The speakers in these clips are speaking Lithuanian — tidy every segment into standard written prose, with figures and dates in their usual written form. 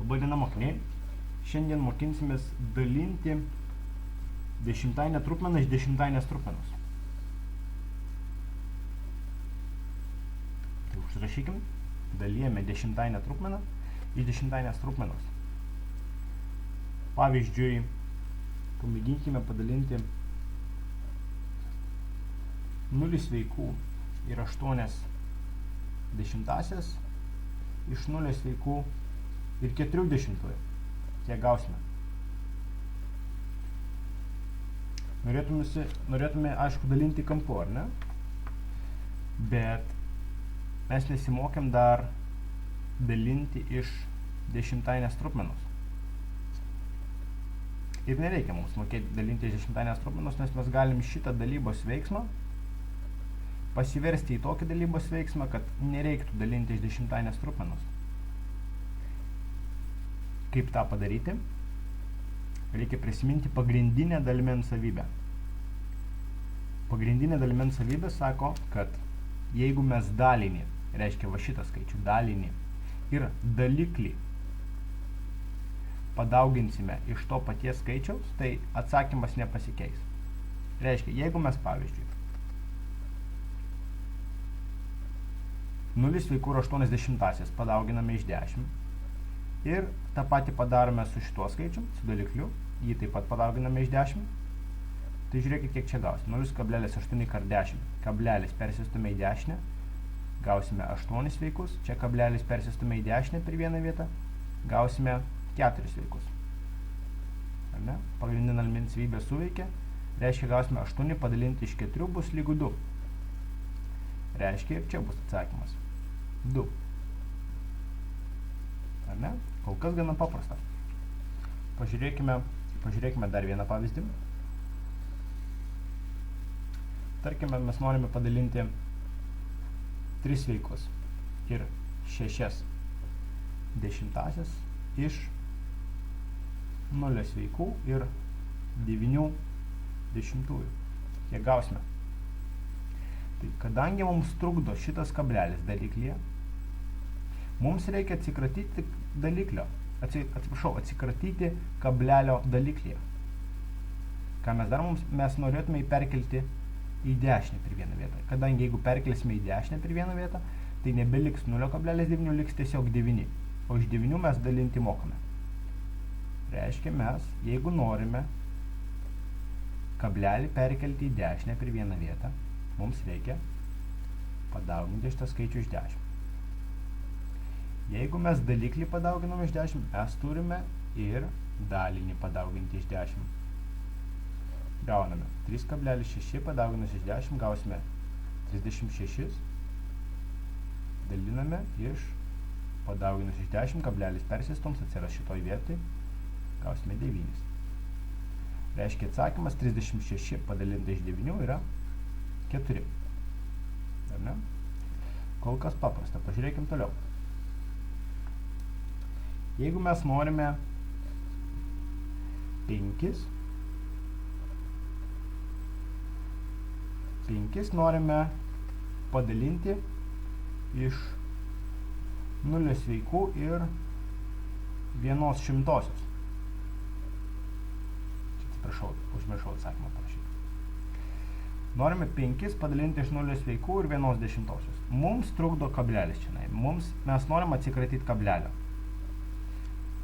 Labadiena mokiniai. Šiandien mokinsimės dalinti dešimtainę trupmeną iš dešimtainės trupmenos. Tai užrašykim. Dalijame dešimtainę trupmeną iš dešimtainės trupmenos. Pavyzdžiui, pamėginkime padalinti 0 sveikų ir 8 dešimtasias iš 0 sveikų ir 4 dešimtųjų. Kiek gausime? Norėtume, aišku, dalinti kampu, ar ne? Bet mes nesimokėm dar dalinti iš dešimtainės trupmenos. Ir nereikia mums mokėti dalinti iš dešimtainės trupmenos, nes mes galim šitą dalybos veiksmą pasiversti į tokį dalybos veiksmą, kad nereiktų dalinti iš dešimtainės trupmenos. Kaip tą padaryti? Reikia prisiminti pagrindinę dalimens savybę. Pagrindinė dalimens savybė sako, kad jeigu mes dalinį, reiškia va šitą skaičių, dalinį ir daliklį padauginsime iš to paties skaičiaus, tai atsakymas nepasikeis. Reiškia, jeigu mes pavyzdžiui 0 sveikų ir 8 dešimtasias padauginame iš 10 ir tą patį padarome su šituo skaičiu, su dalikliu, jį taip pat padauginame iš 10, tai žiūrėkit, kiek čia gausim. 0,8 kart 10, kablelis persistume į dešinę, gausime 8 sveikus, čia kablelis persistume į dešinę per vieną vietą, gausime 4 sveikus. Ar ne? Pagrindinė dalimens savybė suveikia, reiškia gausime 8 padalinti iš 4 bus lygu 2. Reiškia ir čia bus atsakymas 2. Ar ne? Kol kas gana paprasta. Pažiūrėkime dar vieną pavyzdį. Tarkime, mes norime padalinti 3 sveikus ir 6 dešimtasias iš 0 sveikų ir 9 dešimtųjų. Kiek gausime? Tai kadangi mums trukdo šitas kablelis daliklyje, mums reikia atsikratyti daliklio, atsikratyti kablelio daliklyje. Ką mes darom? Mes norėtume perkelti į dešinę per vieną vietą. Kadangi jeigu perkelsime į dešinę per vieną vietą, tai nebeliks 0,9, liks tiesiog 9. O iš 9 mes dalinti mokame. Reiškia, mes, jeigu norime kablelį perkelti į dešinę per vieną vietą, mums reikia padauginti šitą skaičių iš 10. Jeigu mes daliklį padauginam iš 10, mes turime ir dalinį padauginti iš 10. Gauname 3,6 padauginus iš 10, gausime 36. Daliname iš padauginus iš 10, kablelis persistums, atsiras šitoj vietoj, gausime 9. Reiškia atsakymas 36 padalinta iš 9 yra 4. Ar ne? Kol kas paprasta. Pažiūrėkim toliau. Jeigu mes norime 5 norime padalinti iš 0 sveikų ir 1 šimtosios. Atsiprašau, užmiršau atsakymą parašyti. Norime 5 padalinti iš 0 sveikų ir 1 dešimtosios. Mums trukdo kablelis čia. Mes norim atsikratyti kablelio.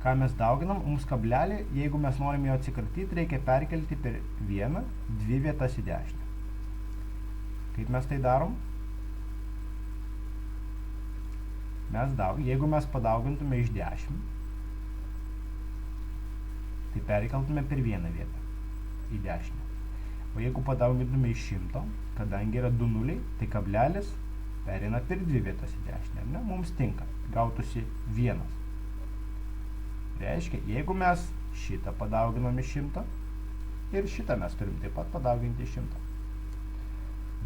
Ką mes dauginam? Mums kablelį, jeigu mes norim jo atsikratyti, reikia perkelti per 1, 2 vietas į dešinę. Kaip mes tai darom? Jeigu mes padaugintume iš 10, tai perkeltume per vieną vietą į dešinę. O jeigu padaugintume iš 100, kadangi yra 2 nuliai, tai kablelis pereina per 2 vietas į dešinę. Ne? Mums tinka. Gautųsi 1. Reiškia, jeigu mes šitą padauginam iš 100 ir šitą mes turim taip pat padauginti iš 100.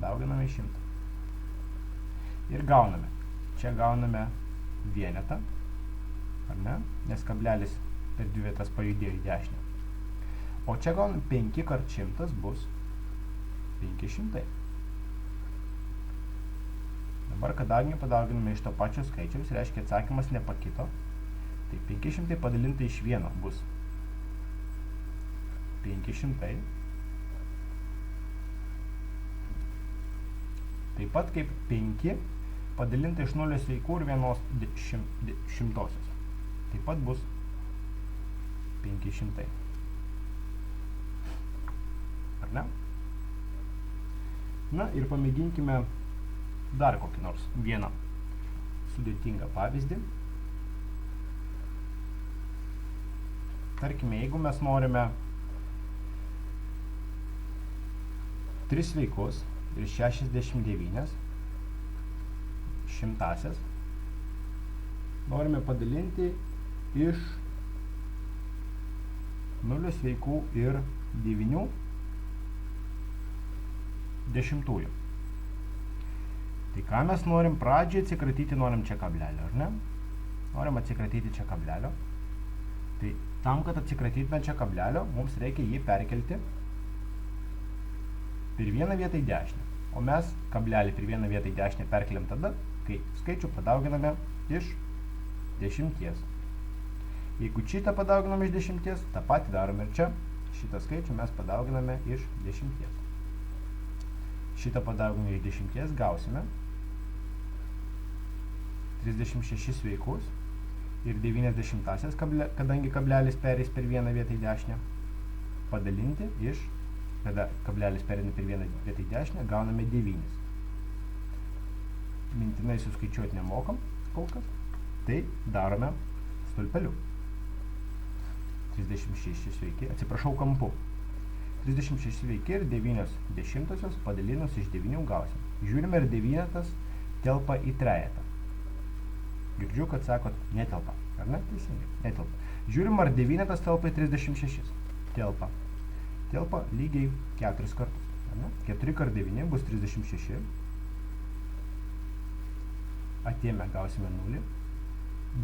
Dauginame iš 100. Ir gauname. Čia gauname vienetą, ar ne? Nes kablelis per 2 vietas pajudėjo į dešinę. O čia gauname 5 kart 100 bus 500. Dabar, kadangi padauginame iš to pačio skaičiaus, reiškia atsakymas nepakito, Tai 500 padalinta iš 1 bus 500. Taip pat kaip 5 padalinta iš 0 sveikų ir 1/100. Taip pat bus 500. Ar ne? Na ir pamėginkime dar kokį nors vieną sudėtingą pavyzdį. Tarkime, jeigu mes norime 3 sveikus ir 69 šimtasias norime padalinti iš 0 sveikų ir 9 dešimtųjų. Tai ką mes norim pradžiai atsikratyti, norim čia kablelio, ar ne? Norim atsikratyti čia kablelio. Tai tam, kad atsikratytume čia kablelio, mums reikia jį perkelti per vieną vietą į dešinę. O mes kablelį per vieną vietą į dešinę perkeliam tada, kai skaičių padauginame iš 10. Jeigu šitą padauginame iš 10, tą patį darome ir čia. Šitą skaičių mes padauginame iš 10. Šitą padauginame iš 10, gausime 36 sveikus ir 90, kadangi kablelis pereis per vieną vietą į dešinę, padalinti iš, kada kablelis pereina per vieną vietą į dešinę, gauname 9. Mintinai suskaičiuoti nemokam kol kas, tai darome stulpeliu. 36 sveiki, atsiprašau kampu. 36 sveiki ir 9/10 padalinus iš 9 gausim. Žiūrime, ar 9 telpa į trejetą. Girdžiu, kad sakot, netelpa. Ar ne? Teisingai, netelpa. Žiūrim, ar 9 telpa į 36. Telpa. Telpa lygiai 4 kartus. Ar ne? 4 kart 9 bus 36. Atėmę gausime 0.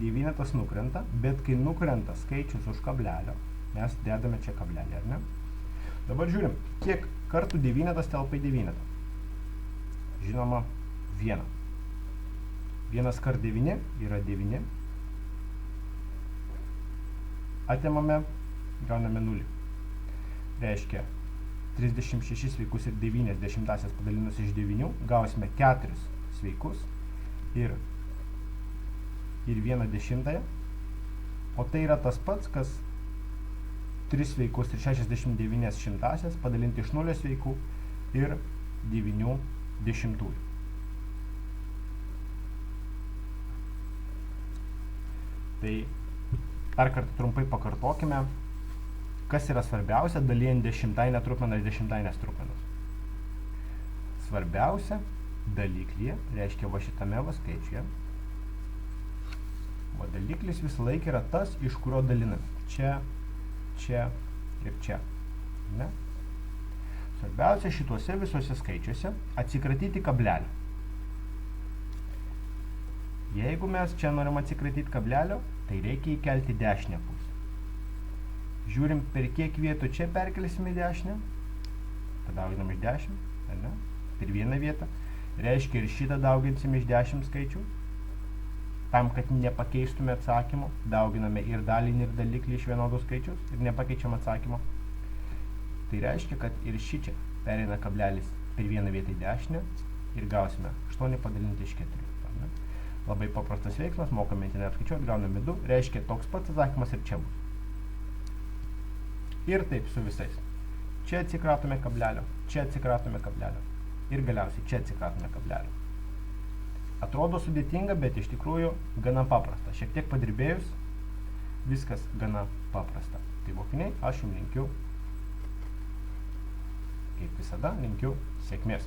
9 nukrenta, bet kai nukrenta skaičius už kablelio, mes dedame čia kablelį, ar ne? Dabar žiūrim, kiek kartų 9 telpa į 9. Žinoma, 1. 1 kart 9 yra 9. Atimame, gauname 0. Reiškia, 36 sveikus ir 9/10 padalinus iš 9, gausime 4 sveikus ir 1/10. O tai yra tas pats, kas 3 sveikus ir 69 šimtasias padalinti iš 0 sveikų ir 9/10. Tai dar kartą trumpai pakartokime, kas yra svarbiausia dalijant dešimtainę trupmeną ir dešimtainės trupmenos. Svarbiausia daliklyje, reiškia va šitame va skaičiuje, o daliklis visą laiką yra tas, iš kurio daliname. Čia, čia ir čia. Ne? Svarbiausia šituose visuose skaičiuose atsikratyti kablelio. Jeigu mes čia norim atsikratyti kablelio, tai reikia įkelti dešinę pusę. Žiūrim, per kiek vietų čia perkelsime į dešinę. Padauginam iš 10, ar ne? Per vieną vietą. Reiškia, ir šitą dauginsim iš 10 skaičių. Tam, kad nepakeistume atsakymo, dauginame ir dalinį, ir daliklį iš vienodų skaičius ir nepakeičiam atsakymo. Tai reiškia, kad ir šičia pereina kablelis per vieną vietą į dešinę ir gausime 8 padalinti iš 4. Labai paprastas veiksmas, mokame mintinai apskaičiuoti, gauname 2, reiškia toks pats atsakymas ir čia bus. Ir taip su visais. Čia atsikratome kablelio, čia atsikratome kablelio ir galiausiai čia atsikratome kablelio. Atrodo sudėtinga, bet iš tikrųjų gana paprasta. Šiek tiek padirbėjus, viskas gana paprasta. Tai mokiniai, aš jums linkiu, kaip visada, linkiu sėkmės.